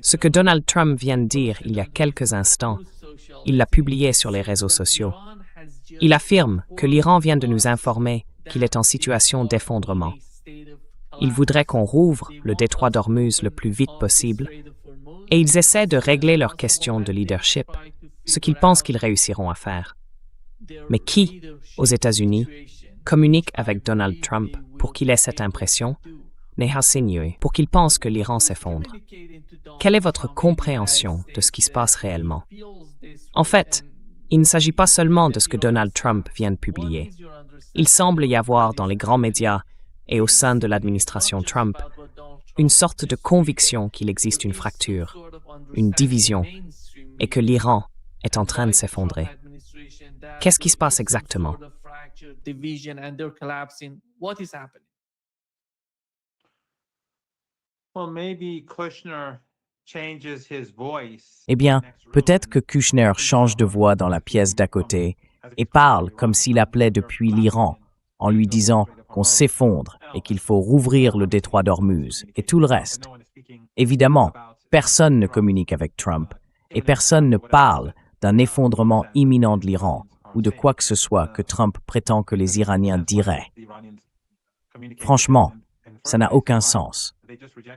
Ce que Donald Trump vient de dire il y a quelques instants, il l'a publié sur les réseaux sociaux. Il affirme que l'Iran vient de nous informer qu'il est en situation d'effondrement. Il voudrait qu'on rouvre le détroit d'Ormuz le plus vite possible et ils essaient de régler leurs questions de leadership, ce qu'ils pensent qu'ils réussiront à faire. Mais qui, aux États-Unis, communique avec Donald Trump pour qu'il ait cette impression, pour qu'il pense que l'Iran s'effondre? Quelle est votre compréhension de ce qui se passe réellement? En fait, il ne s'agit pas seulement de ce que Donald Trump vient de publier. Il semble y avoir dans les grands médias et au sein de l'administration Trump une sorte de conviction qu'il existe une fracture, une division, et que l'Iran est en train de s'effondrer. Qu'est-ce qui se passe exactement? Eh bien, peut-être que Kushner change de voix dans la pièce d'à côté et parle comme s'il appelait depuis l'Iran, en lui disant qu'on s'effondre et qu'il faut rouvrir le détroit d'Ormuz et tout le reste. Évidemment, personne ne communique avec Trump et personne ne parle d'un effondrement imminent de l'Iran ou de quoi que ce soit que Trump prétend que les Iraniens diraient. Franchement, ça n'a aucun sens.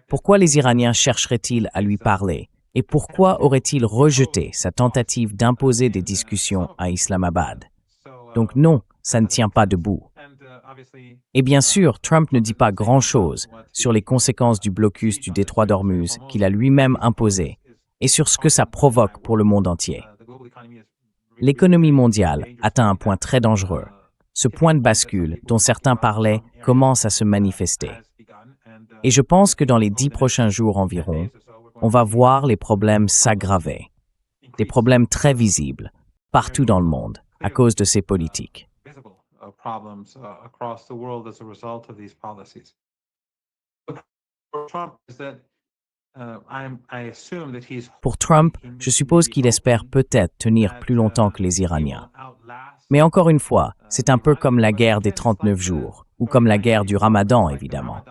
Pourquoi les Iraniens chercheraient-ils à lui parler? Et pourquoi auraient-ils rejeté sa tentative d'imposer des discussions à Islamabad? Donc non, ça ne tient pas debout. Et bien sûr, Trump ne dit pas grand-chose sur les conséquences du blocus du détroit d'Ormuz qu'il a lui-même imposé et sur ce que ça provoque pour le monde entier. L'économie mondiale atteint un point très dangereux. Ce point de bascule dont certains parlaient commence à se manifester. Et je pense que dans les 10 prochains jours environ, on va voir les problèmes s'aggraver. Des problèmes très visibles, partout dans le monde, à cause de ces politiques. Pour Trump, je suppose qu'il espère peut-être tenir plus longtemps que les Iraniens. Mais encore une fois, c'est un peu comme la guerre des 39 jours, ou comme la guerre du Ramadan, évidemment.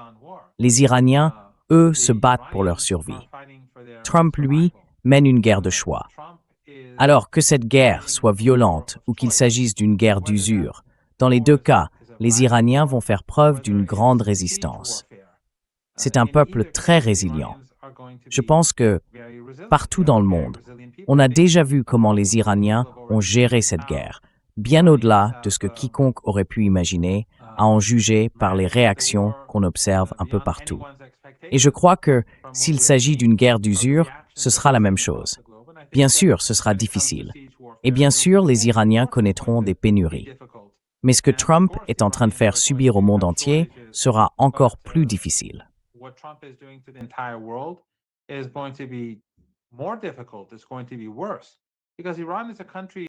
Les Iraniens, eux, se battent pour leur survie. Trump, lui, mène une guerre de choix. Alors que cette guerre soit violente ou qu'il s'agisse d'une guerre d'usure, dans les deux cas, les Iraniens vont faire preuve d'une grande résistance. C'est un peuple très résilient. Je pense que, partout dans le monde, on a déjà vu comment les Iraniens ont géré cette guerre, bien au-delà de ce que quiconque aurait pu imaginer, à en juger par les réactions qu'on observe un peu partout. Et je crois que, s'il s'agit d'une guerre d'usure, ce sera la même chose. Bien sûr, ce sera difficile. Et bien sûr, les Iraniens connaîtront des pénuries. Mais ce que Trump est en train de faire subir au monde entier sera encore plus difficile.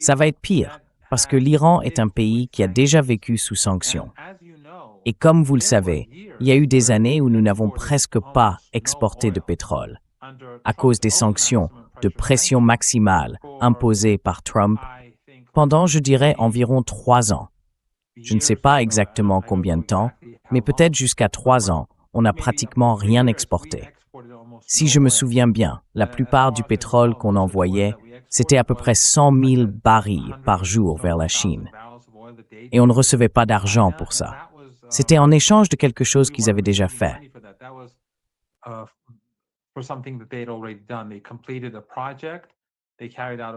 Ça va être pire, parce que l'Iran est un pays qui a déjà vécu sous sanctions. Et comme vous le savez, il y a eu des années où nous n'avons presque pas exporté de pétrole, à cause des sanctions, de pression maximale imposées par Trump, pendant, je dirais, environ 3 ans. Je ne sais pas exactement combien de temps, mais peut-être jusqu'à 3 ans, on n'a pratiquement rien exporté. Si je me souviens bien, la plupart du pétrole qu'on envoyait, c'était à peu près 100 000 barils par jour vers la Chine. Et on ne recevait pas d'argent pour ça. C'était en échange de quelque chose qu'ils avaient déjà fait.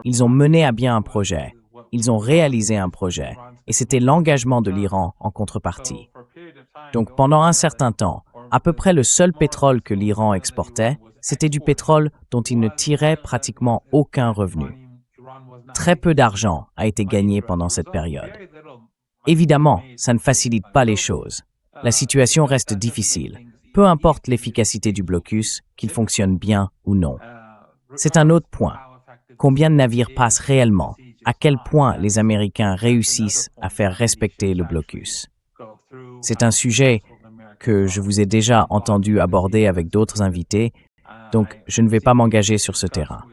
Ils ont mené à bien un projet, ils ont réalisé un projet, et c'était l'engagement de l'Iran en contrepartie. Donc pendant un certain temps, à peu près le seul pétrole que l'Iran exportait, c'était du pétrole dont il ne tirait pratiquement aucun revenu. Très peu d'argent a été gagné pendant cette période. Évidemment, ça ne facilite pas les choses. La situation reste difficile, peu importe l'efficacité du blocus, qu'il fonctionne bien ou non. C'est un autre point. Combien de navires passent réellement? À quel point les Américains réussissent à faire respecter le blocus? C'est un sujet que je vous ai déjà entendu aborder avec d'autres invités, donc je ne vais pas m'engager sur ce terrain.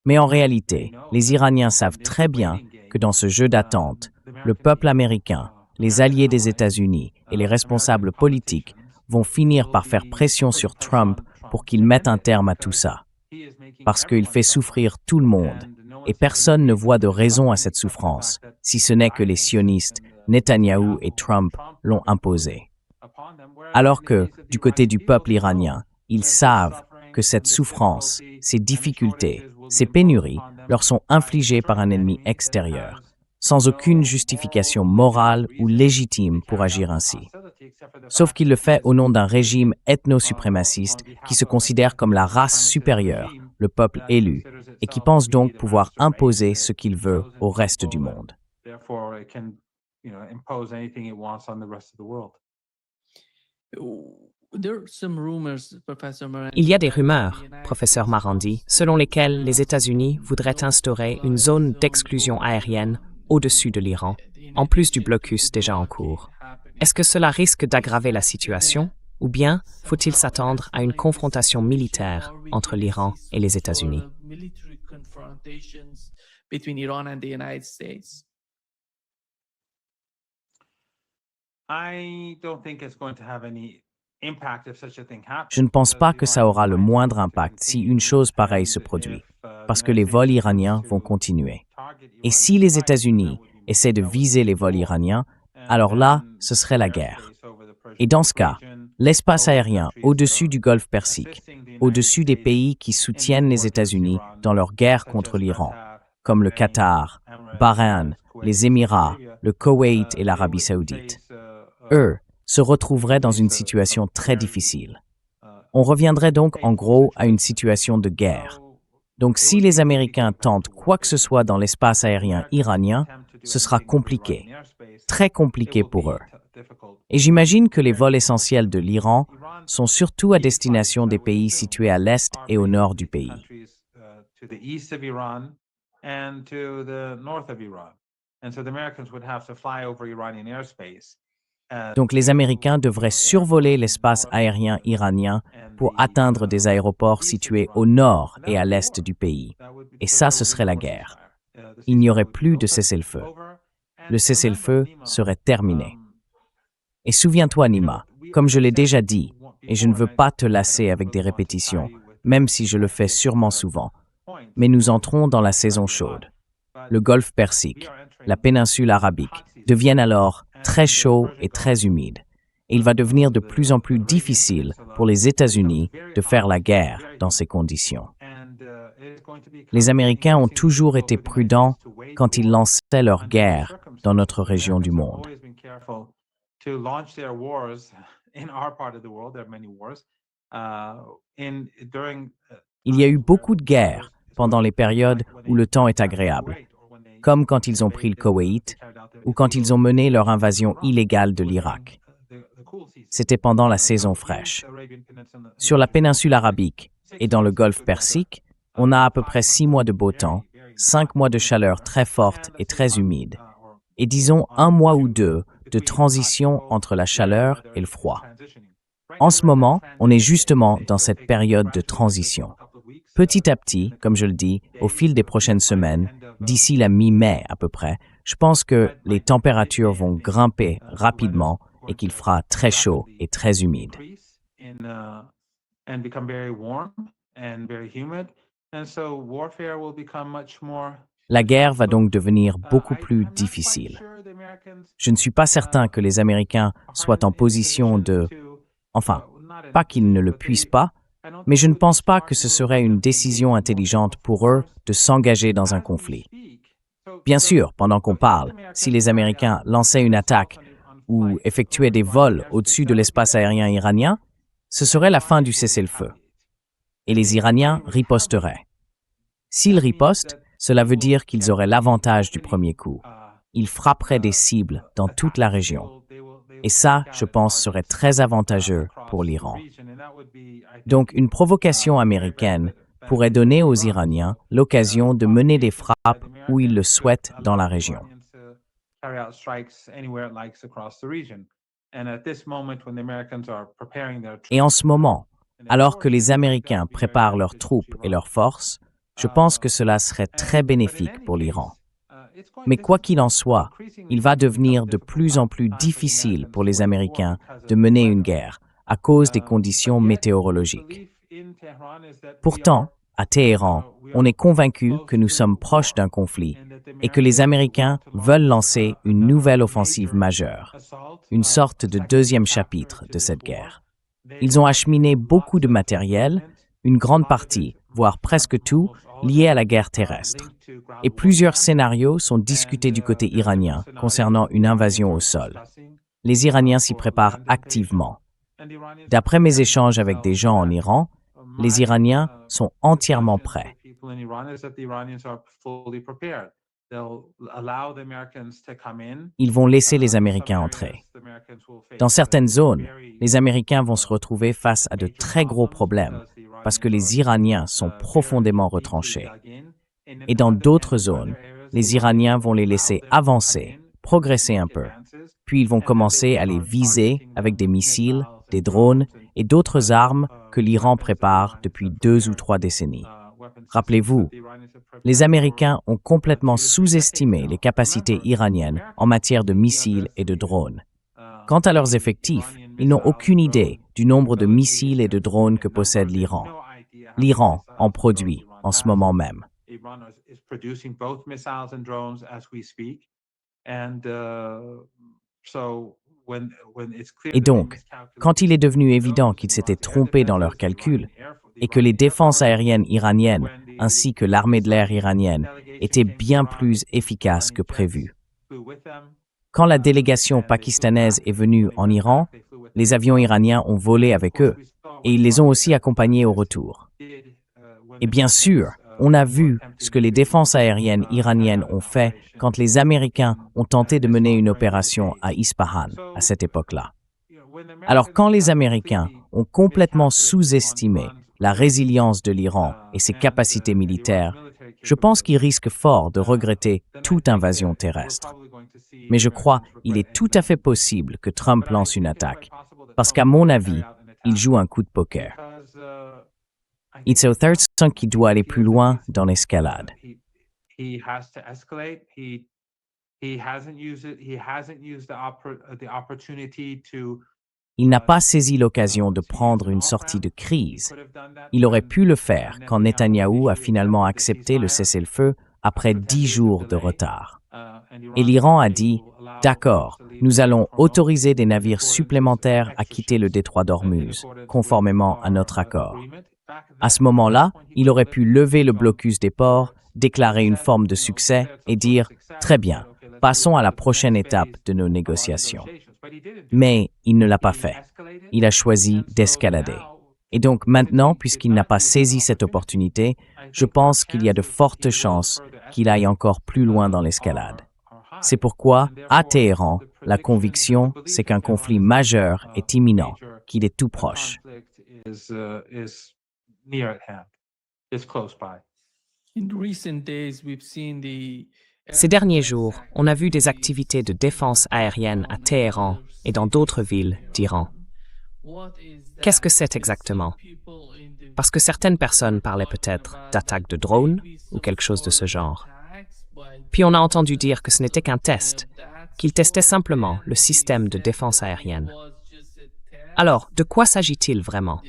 Mais en réalité, les Iraniens savent très bien que dans ce jeu d'attente, le peuple américain, les alliés des États-Unis et les responsables politiques vont finir par faire pression sur Trump pour qu'il mette un terme à tout ça. Parce qu'il fait souffrir tout le monde, et personne ne voit de raison à cette souffrance, si ce n'est que les sionistes, Netanyahou et Trump l'ont imposé. Alors que, du côté du peuple iranien, ils savent que cette souffrance, ces difficultés, ces pénuries leur sont infligées par un ennemi extérieur, sans aucune justification morale ou légitime pour agir ainsi. Sauf qu'il le fait au nom d'un régime ethno-suprémaciste qui se considère comme la race supérieure, le peuple élu, et qui pense donc pouvoir imposer ce qu'il veut au reste du monde. Il y a des rumeurs, professeur Marandi, selon lesquelles les États-Unis voudraient instaurer une zone d'exclusion aérienne au-dessus de l'Iran, en plus du blocus déjà en cours. Est-ce que cela risque d'aggraver la situation, ou bien faut-il s'attendre à une confrontation militaire entre l'Iran et les États-Unis? Je ne pense pas que ça aura le moindre impact si une chose pareille se produit, parce que les vols iraniens vont continuer. Et si les États-Unis essaient de viser les vols iraniens, alors là, ce serait la guerre. Et dans ce cas, l'espace aérien au-dessus du Golfe Persique, au-dessus des pays qui soutiennent les États-Unis dans leur guerre contre l'Iran, comme le Qatar, Bahreïn, les Émirats, le Koweït et l'Arabie saoudite, eux se retrouveraient dans une situation très difficile. On reviendrait donc en gros à une situation de guerre. Donc si les Américains tentent quoi que ce soit dans l'espace aérien iranien, ce sera compliqué, très compliqué pour eux. Et j'imagine que les vols essentiels de l'Iran sont surtout à destination des pays situés à l'est et au nord du pays. Donc les Américains devraient survoler l'espace aérien iranien pour atteindre des aéroports situés au nord et à l'est du pays. Et ça, ce serait la guerre. Il n'y aurait plus de cessez-le-feu. Le cessez-le-feu serait terminé. Et souviens-toi, Nima, comme je l'ai déjà dit, et je ne veux pas te lasser avec des répétitions, même si je le fais sûrement souvent, mais nous entrons dans la saison chaude. Le Golfe Persique, la péninsule arabique, deviennent alors très chauds et très humides. Et il va devenir de plus en plus difficile pour les États-Unis de faire la guerre dans ces conditions. Les Américains ont toujours été prudents quand ils lançaient leur guerre dans notre région du monde. Il y a eu beaucoup de guerres pendant les périodes où le temps est agréable, comme quand ils ont pris le Koweït ou quand ils ont mené leur invasion illégale de l'Irak. C'était pendant la saison fraîche. Sur la péninsule arabique et dans le Golfe Persique, on a à peu près 6 mois de beau temps, 5 mois de chaleur très forte et très humide, et disons 1 mois ou 2 de transition entre la chaleur et le froid. En ce moment, on est justement dans cette période de transition. Petit à petit, comme je le dis, au fil des prochaines semaines, d'ici la mi-mai à peu près, je pense que les températures vont grimper rapidement et qu'il fera très chaud et très humide. La guerre va donc devenir beaucoup plus difficile. Je ne suis pas certain que les Américains soient en position de... Enfin, pas qu'ils ne le puissent pas, mais je ne pense pas que ce serait une décision intelligente pour eux de s'engager dans un conflit. Bien sûr, pendant qu'on parle, si les Américains lançaient une attaque ou effectuaient des vols au-dessus de l'espace aérien iranien, ce serait la fin du cessez-le-feu. Et les Iraniens riposteraient. S'ils ripostent, cela veut dire qu'ils auraient l'avantage du premier coup. Ils frapperaient des cibles dans toute la région. Et ça, je pense, serait très avantageux pour l'Iran. Donc, une provocation américaine pourrait donner aux Iraniens l'occasion de mener des frappes où ils le souhaitent dans la région. Et en ce moment, alors que les Américains préparent leurs troupes et leurs forces, Je pense que cela serait très bénéfique pour l'Iran. Mais quoi qu'il en soit, il va devenir de plus en plus difficile pour les Américains de mener une guerre à cause des conditions météorologiques. Pourtant, à Téhéran, on est convaincu que nous sommes proches d'un conflit et que les Américains veulent lancer une nouvelle offensive majeure, une sorte de deuxième chapitre de cette guerre. Ils ont acheminé beaucoup de matériel, une grande partie, voire presque tout, lié à la guerre terrestre. Et plusieurs scénarios sont discutés du côté iranien concernant une invasion au sol. Les Iraniens s'y préparent activement. D'après mes échanges avec des gens en Iran, les Iraniens sont entièrement prêts. Ils vont laisser les Américains entrer. Dans certaines zones, les Américains vont se retrouver face à de très gros problèmes parce que les Iraniens sont profondément retranchés. Et dans d'autres zones, les Iraniens vont les laisser avancer, progresser un peu. Puis ils vont commencer à les viser avec des missiles, des drones et d'autres armes que l'Iran prépare depuis 2 ou 3 décennies. Rappelez-vous, les Américains ont complètement sous-estimé les capacités iraniennes en matière de missiles et de drones. Quant à leurs effectifs, ils n'ont aucune idée du nombre de missiles et de drones que possède l'Iran. L'Iran en produit en ce moment même. Et donc, quand il est devenu évident qu'ils s'étaient trompés dans leurs calculs et que les défenses aériennes iraniennes ainsi que l'armée de l'air iranienne étaient bien plus efficaces que prévu. Quand la délégation pakistanaise est venue en Iran, les avions iraniens ont volé avec eux et ils les ont aussi accompagnés au retour. Et bien sûr, on a vu ce que les défenses aériennes iraniennes ont fait quand les Américains ont tenté de mener une opération à Ispahan à cette époque-là. Alors quand les Américains ont complètement sous-estimé la résilience de l'Iran et ses capacités militaires, je pense qu'ils risquent fort de regretter toute invasion terrestre. Mais je crois qu'il est tout à fait possible que Trump lance une attaque, parce qu'à mon avis, il joue un coup de poker. It's a third song qui doit aller plus loin dans l'escalade. Il n'a pas saisi l'occasion de prendre une sortie de crise. Il aurait pu le faire quand Netanyahou a finalement accepté le cessez-le-feu après 10 jours de retard. Et l'Iran a dit « D'accord, nous allons autoriser des navires supplémentaires à quitter le détroit d'Ormuz, conformément à notre accord. » À ce moment-là, il aurait pu lever le blocus des ports, déclarer une forme de succès et dire « Très bien, passons à la prochaine étape de nos négociations. » Mais il ne l'a pas fait. Il a choisi d'escalader. Et donc maintenant, puisqu'il n'a pas saisi cette opportunité, je pense qu'il y a de fortes chances qu'il aille encore plus loin dans l'escalade. C'est pourquoi, à Téhéran, la conviction, c'est qu'un conflit majeur est imminent, qu'il est tout proche. Ces derniers jours, on a vu des activités de défense aérienne à Téhéran et dans d'autres villes d'Iran. Qu'est-ce que c'est exactement? Parce que certaines personnes parlaient peut-être d'attaques de drones ou quelque chose de ce genre. Puis on a entendu dire que ce n'était qu'un test, qu'ils testaient simplement le système de défense aérienne. Alors, de quoi s'agit-il vraiment?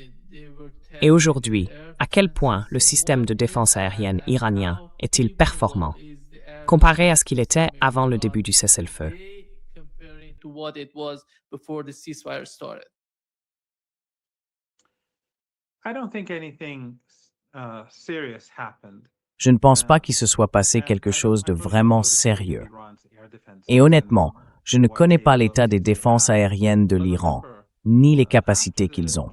Et aujourd'hui, à quel point le système de défense aérienne iranien est-il performant, comparé à ce qu'il était avant le début du cessez-le-feu? Je ne pense pas qu'il se soit passé quelque chose de vraiment sérieux. Et honnêtement, je ne connais pas l'état des défenses aériennes de l'Iran, ni les capacités qu'ils ont.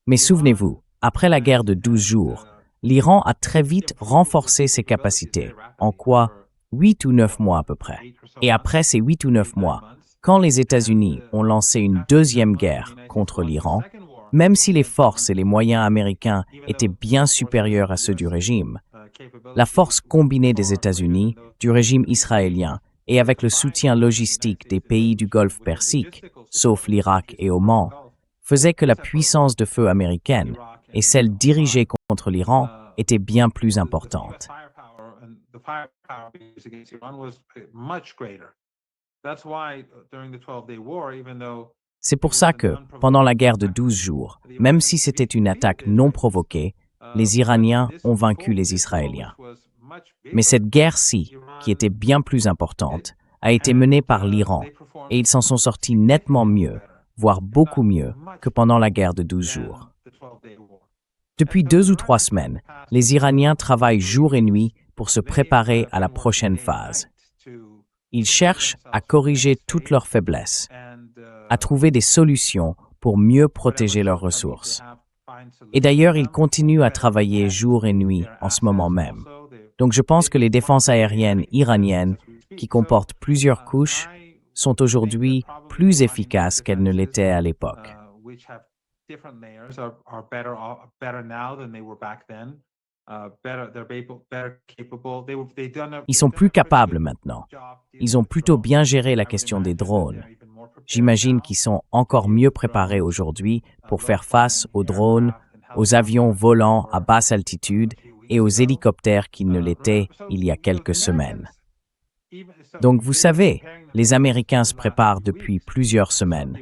Mais souvenez-vous, après la guerre de 12 jours, l'Iran a très vite renforcé ses capacités, en quoi 8 ou 9 mois à peu près. Et après ces 8 ou 9 mois, quand les États-Unis ont lancé une deuxième guerre contre l'Iran, même si les forces et les moyens américains étaient bien supérieurs à ceux du régime, la force combinée des États-Unis, du régime israélien et avec le soutien logistique des pays du Golfe Persique, sauf l'Irak et Oman, faisait que la puissance de feu américaine et celle dirigée contre l'Iran était bien plus importante. C'est pour ça que, pendant la guerre de 12 jours, même si c'était une attaque non provoquée, les Iraniens ont vaincu les Israéliens. Mais cette guerre-ci, qui était bien plus importante, a été menée par l'Iran, et ils s'en sont sortis nettement mieux, voire beaucoup mieux, que pendant la guerre de 12 jours. Depuis 2 ou 3 semaines, les Iraniens travaillent jour et nuit pour se préparer à la prochaine phase. Ils cherchent à corriger toutes leurs faiblesses, à trouver des solutions pour mieux protéger leurs ressources. Et d'ailleurs, ils continuent à travailler jour et nuit en ce moment même. Donc je pense que les défenses aériennes iraniennes, qui comportent plusieurs couches, sont aujourd'hui plus efficaces qu'elles ne l'étaient à l'époque. Ils sont plus capables maintenant. Ils ont plutôt bien géré la question des drones. J'imagine qu'ils sont encore mieux préparés aujourd'hui pour faire face aux drones, aux avions volants à basse altitude et aux hélicoptères qui ne l'étaient il y a quelques semaines. Donc vous savez, les Américains se préparent depuis plusieurs semaines,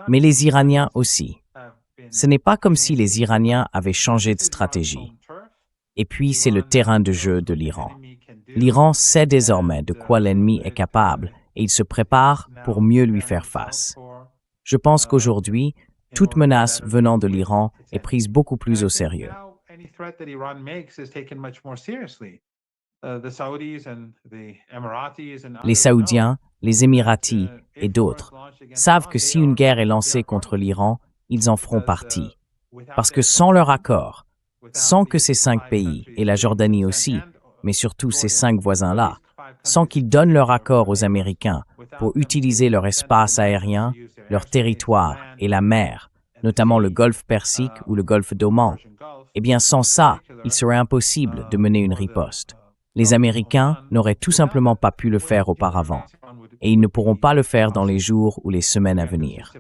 mais les Iraniens aussi. Ce n'est pas comme si les Iraniens avaient changé de stratégie. Et puis, c'est le terrain de jeu de l'Iran. L'Iran sait désormais de quoi l'ennemi est capable et il se prépare pour mieux lui faire face. Je pense qu'aujourd'hui, toute menace venant de l'Iran est prise beaucoup plus au sérieux. Les Saoudiens, les Émiratis et d'autres savent que si une guerre est lancée contre l'Iran, ils en feront partie. Parce que sans leur accord, sans que ces 5 pays, et la Jordanie aussi, mais surtout ces 5 voisins-là, sans qu'ils donnent leur accord aux Américains pour utiliser leur espace aérien, leur territoire et la mer, notamment le golfe Persique ou le golfe d'Oman, eh bien sans ça, il serait impossible de mener une riposte. Les Américains n'auraient tout simplement pas pu le faire auparavant, et ils ne pourront pas le faire dans les jours ou les semaines à venir.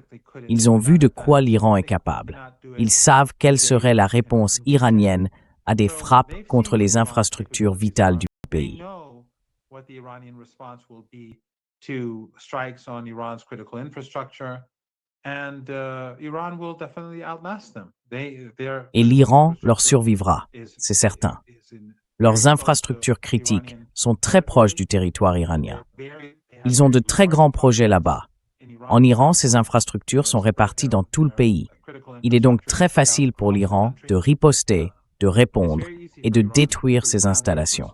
Ils ont vu de quoi l'Iran est capable. Ils savent quelle serait la réponse iranienne à des frappes contre les infrastructures vitales du pays. Et l'Iran leur survivra, c'est certain. Leurs infrastructures critiques sont très proches du territoire iranien. Ils ont de très grands projets là-bas. En Iran, ces infrastructures sont réparties dans tout le pays. Il est donc très facile pour l'Iran de riposter, de répondre et de détruire ces installations.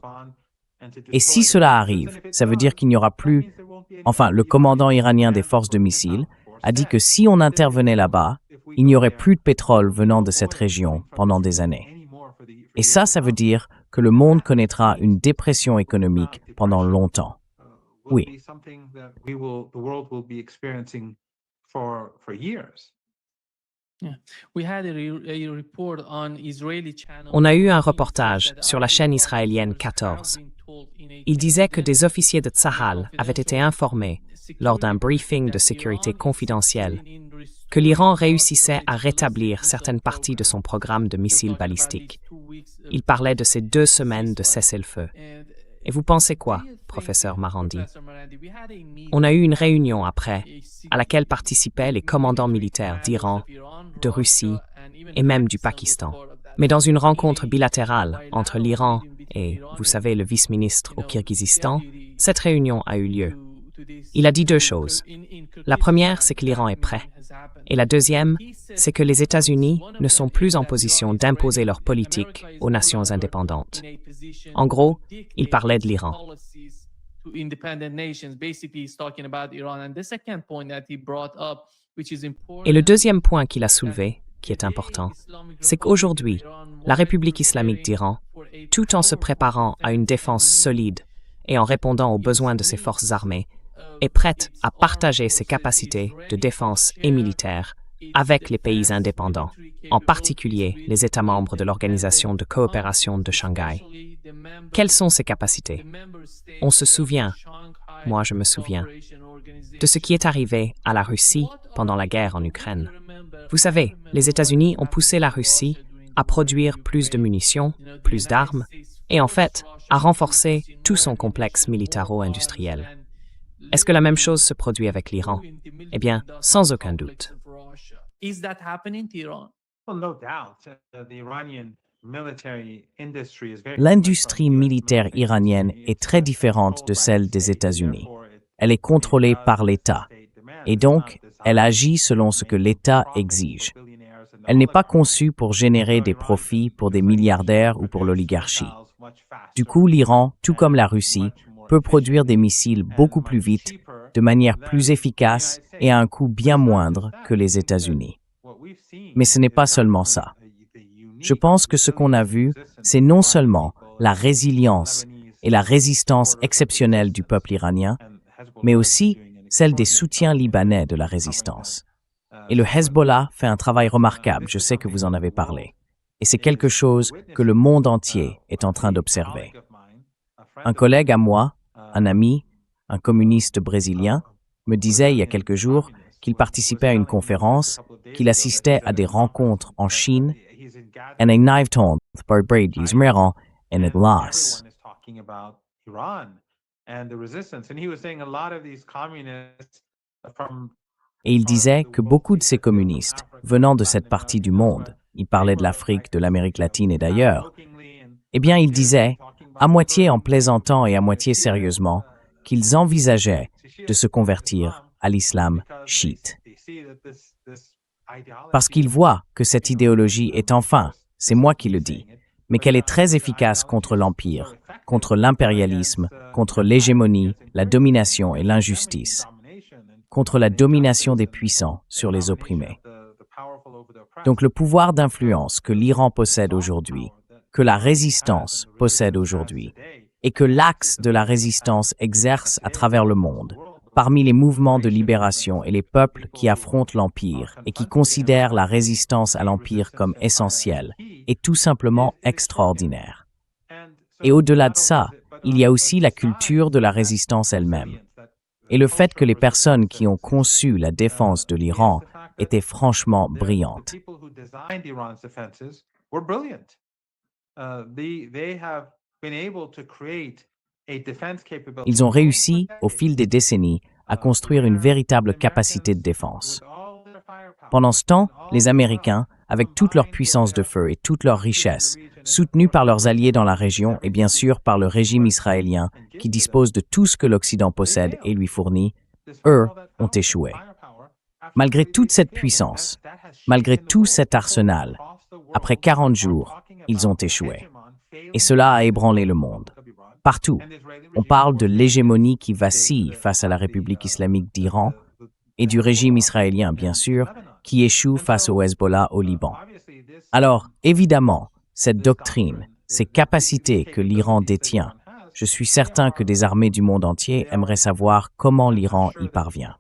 Et si cela arrive, ça veut dire qu'il n'y aura plus... Enfin, le commandant iranien des forces de missiles a dit que si on intervenait là-bas, il n'y aurait plus de pétrole venant de cette région pendant des années. Et ça veut dire que le monde connaîtra une dépression économique pendant longtemps. Oui. On a eu un reportage sur la chaîne israélienne 14. Il disait que des officiers de Tsahal avaient été informés, lors d'un briefing de sécurité confidentielle, que l'Iran réussissait à rétablir certaines parties de son programme de missiles balistiques. Il parlait de ces 2 semaines de cessez-le-feu. Et vous pensez quoi, professeur Marandi? On a eu une réunion après, à laquelle participaient les commandants militaires d'Iran, de Russie et même du Pakistan. Mais dans une rencontre bilatérale entre l'Iran et, vous savez, le vice-ministre au Kirghizistan, cette réunion a eu lieu. Il a dit 2 choses. La première, c'est que l'Iran est prêt. Et la deuxième, c'est que les États-Unis ne sont plus en position d'imposer leur politique aux nations indépendantes. En gros, il parlait de l'Iran. Et le deuxième point qu'il a soulevé, qui est important, c'est qu'aujourd'hui, la République islamique d'Iran, tout en se préparant à une défense solide et en répondant aux besoins de ses forces armées, est prête à partager ses capacités de défense et militaires avec les pays indépendants, en particulier les États membres de l'Organisation de coopération de Shanghai. Quelles sont ces capacités? On se souvient, moi je me souviens, de ce qui est arrivé à la Russie pendant la guerre en Ukraine. Vous savez, les États-Unis ont poussé la Russie à produire plus de munitions, plus d'armes, et en fait, à renforcer tout son complexe militaro-industriel. Est-ce que la même chose se produit avec l'Iran? Eh bien, sans aucun doute. L'industrie militaire iranienne est très différente de celle des États-Unis. Elle est contrôlée par l'État, et donc elle agit selon ce que l'État exige. Elle n'est pas conçue pour générer des profits pour des milliardaires ou pour l'oligarchie. Du coup, l'Iran, tout comme la Russie, peut produire des missiles beaucoup plus vite, de manière plus efficace et à un coût bien moindre que les États-Unis. Mais ce n'est pas seulement ça. Je pense que ce qu'on a vu, c'est non seulement la résilience et la résistance exceptionnelle du peuple iranien, mais aussi celle des soutiens libanais de la résistance. Et le Hezbollah fait un travail remarquable, je sais que vous en avez parlé. Et c'est quelque chose que le monde entier est en train d'observer. Un collègue à moi, un ami, un communiste brésilien, me disait il y a quelques jours qu'il participait à une conférence, qu'il assistait à des rencontres en Chine, et il disait que beaucoup de ces communistes, venant de cette partie du monde, il parlait de l'Afrique, de l'Amérique latine et d'ailleurs, eh bien il disait, à moitié en plaisantant et à moitié sérieusement, qu'ils envisageaient de se convertir à l'islam chiite. Parce qu'ils voient que cette idéologie est enfin, c'est moi qui le dis, mais qu'elle est très efficace contre l'empire, contre l'impérialisme, contre l'hégémonie, la domination et l'injustice, contre la domination des puissants sur les opprimés. Donc le pouvoir d'influence que l'Iran possède aujourd'hui, que la résistance possède aujourd'hui, et que l'axe de la résistance exerce à travers le monde, parmi les mouvements de libération et les peuples qui affrontent l'Empire et qui considèrent la résistance à l'Empire comme essentielle, est tout simplement extraordinaire. Et au-delà de ça, il y a aussi la culture de la résistance elle-même. Et le fait que les personnes qui ont conçu la défense de l'Iran étaient franchement brillantes. Ils ont réussi, au fil des décennies, à construire une véritable capacité de défense. Pendant ce temps, les Américains, avec toute leur puissance de feu et toute leur richesse, soutenus par leurs alliés dans la région et bien sûr par le régime israélien, qui dispose de tout ce que l'Occident possède et lui fournit, eux ont échoué. Malgré toute cette puissance, malgré tout cet arsenal, après 40 jours, ils ont échoué. Et cela a ébranlé le monde. Partout, on parle de l'hégémonie qui vacille face à la République islamique d'Iran et du régime israélien, bien sûr, qui échoue face au Hezbollah au Liban. Alors, évidemment, cette doctrine, ces capacités que l'Iran détient, je suis certain que des armées du monde entier aimeraient savoir comment l'Iran y parvient.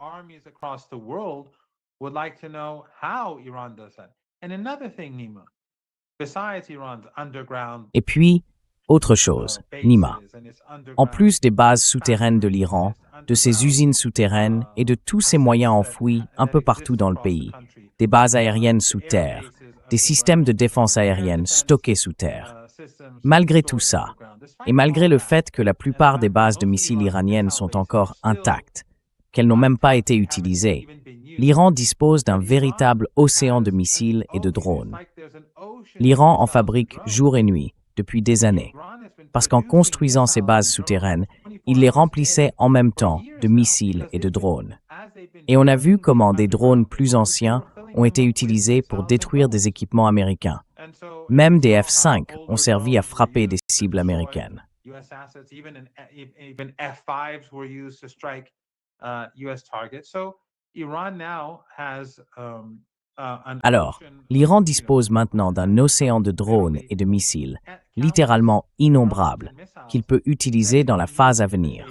Et puis, autre chose, Nima. En plus des bases souterraines de l'Iran, de ses usines souterraines et de tous ses moyens enfouis un peu partout dans le pays, des bases aériennes sous terre, des systèmes de défense aérienne stockés sous terre. Malgré tout ça, et malgré le fait que la plupart des bases de missiles iraniennes sont encore intactes, qu'elles n'ont même pas été utilisées, l'Iran dispose d'un véritable océan de missiles et de drones. L'Iran en fabrique jour et nuit, depuis des années, parce qu'en construisant ces bases souterraines, il les remplissait en même temps de missiles et de drones. Et on a vu comment des drones plus anciens ont été utilisés pour détruire des équipements américains. Même des F-5 ont servi à frapper des cibles américaines. Alors, l'Iran dispose maintenant d'un océan de drones et de missiles, littéralement innombrables, qu'il peut utiliser dans la phase à venir.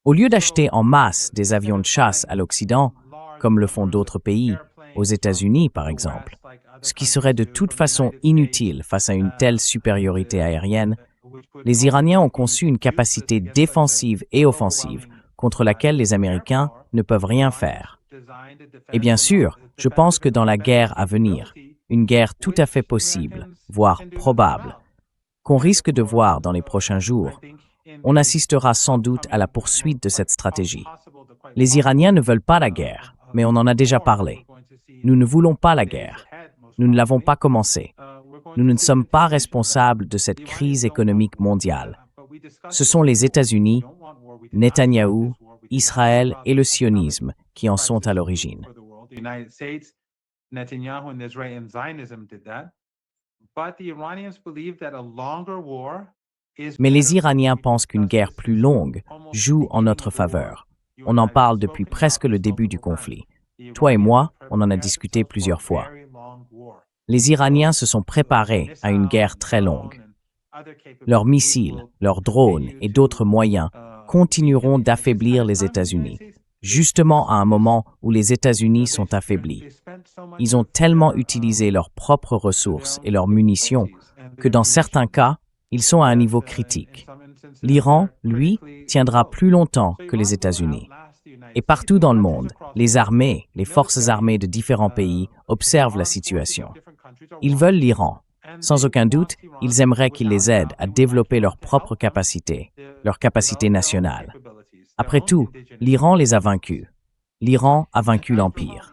Au lieu d'acheter en masse des avions de chasse à l'Occident, comme le font d'autres pays, aux États-Unis par exemple, ce qui serait de toute façon inutile face à une telle supériorité aérienne, les Iraniens ont conçu une capacité défensive et offensive contre laquelle les Américains ne peuvent rien faire. Et bien sûr, je pense que dans la guerre à venir, une guerre tout à fait possible, voire probable, qu'on risque de voir dans les prochains jours, on assistera sans doute à la poursuite de cette stratégie. Les Iraniens ne veulent pas la guerre, mais on en a déjà parlé. Nous ne voulons pas la guerre. Nous ne l'avons pas commencée. Nous ne sommes pas responsables de cette crise économique mondiale. Ce sont les États-Unis, Netanyahou, Israël et le sionisme qui en sont à l'origine. Mais les Iraniens pensent qu'une guerre plus longue joue en notre faveur. On en parle depuis presque le début du conflit. Toi et moi, on en a discuté plusieurs fois. Les Iraniens se sont préparés à une guerre très longue. Leurs missiles, leurs drones et d'autres moyens continueront d'affaiblir les États-Unis, justement à un moment où les États-Unis sont affaiblis. Ils ont tellement utilisé leurs propres ressources et leurs munitions que dans certains cas, ils sont à un niveau critique. L'Iran, lui, tiendra plus longtemps que les États-Unis. Et partout dans le monde, les armées, les forces armées de différents pays observent la situation. Ils veulent l'Iran. Sans aucun doute, ils aimeraient qu'il les aide à développer leurs propres capacités nationales. Après tout, l'Iran les a vaincus. L'Iran a vaincu l'Empire.